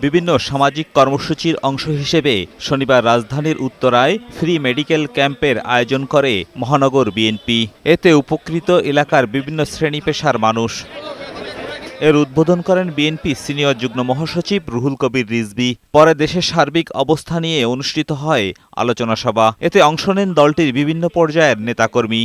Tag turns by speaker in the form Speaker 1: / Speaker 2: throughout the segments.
Speaker 1: বিভিন্ন সামাজিক কর্মসূচির অংশ হিসেবে শনিবার রাজধানীর উত্তরায় ফ্রি মেডিকেল ক্যাম্পের আয়োজন করে মহানগর বিএনপি। এতে উপকৃত এলাকার বিভিন্ন শ্রেণী পেশার মানুষ। এর উদ্বোধন করেন বিএনপি সিনিয়র যুগ্ম মহাসচিব রুহুল কবির রিজভী। পরে দেশের সার্বিক অবস্থা নিয়ে অনুষ্ঠিত হয় আলোচনা সভা। এতে অংশ নেন দলটির বিভিন্ন পর্যায়ের নেতাকর্মী।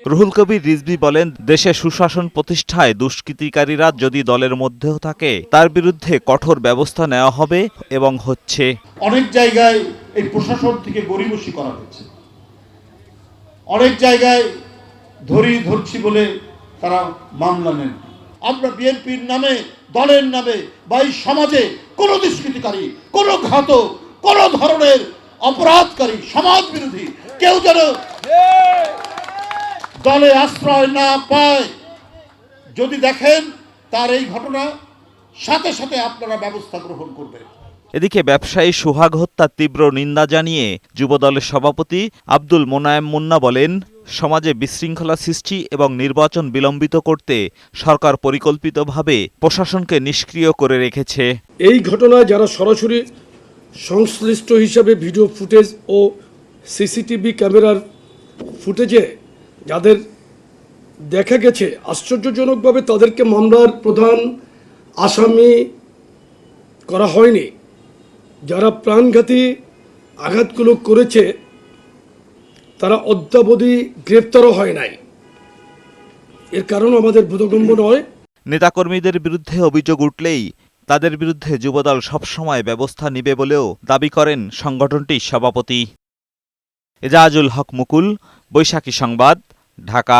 Speaker 1: রুহুল কবির রিজভী বলেন, দেশে সুশাসন প্রতিষ্ঠায় দুষ্কৃতিকারীরা যদি দলের মধ্যেও থাকে তার বিরুদ্ধে কঠোর ব্যবস্থা নেওয়া হবে এবং হচ্ছে।
Speaker 2: অনেক জায়গায় এই প্রশাসন থেকে গরিমসি করা হচ্ছে, অনেক জায়গায় ধরছি বলে তারা মামলা নেন। আমরা বিএনপির নামে, দলের নামে বা এই সমাজে কোনো দুষ্কৃতিকারী, কোনো ঘাতক, কোনো ধরনের অপরাধকারী, সমাজ বিরোধী কেউ যেন দলে আশ্রয় না পায়। যদি দেখেন তার এই ঘটনা, সাথে সাথে আপনারা ব্যবস্থা গ্রহণ করবেন।
Speaker 1: এদিকে ব্যবসায়ী সোহাগ হত্যার তীব্র নিন্দা জানিয়ে যুবদলের সভাপতি আব্দুল মোনায়েম মুন্না বলেন, সমাজে বিশৃঙ্খলা সৃষ্টি এবং নির্বাচন বিলম্বিত করতে সরকার পরিকল্পিতভাবে প্রশাসনকে নিষ্ক্রিয় করে রেখেছে।
Speaker 3: এই ঘটনায় যারা সরাসরি সংশ্লিষ্ট হিসাবে ভিডিও ফুটেজ ও সিসিটিভি ক্যামেরার ফুটেজে যাদের দেখা গেছে, আশ্চর্যজনকভাবে তাদেরকে মামলার প্রধান আসামি করা হয়নি। যারা প্রাণঘাতী আঘাতগুলো করেছে তারা অদ্যাবধি গ্রেপ্তারও হয় নাই। এর কারণ আমাদের বোধগম্য নয়।
Speaker 1: নেতাকর্মীদের বিরুদ্ধে অভিযোগ উঠলেই তাদের বিরুদ্ধে যুবদল সবসময় ব্যবস্থা নিবে বলেও দাবি করেন সংগঠনটির সভাপতি। এজাজুল হক মুকুল, বৈশাখী সংবাদ, ঢাকা।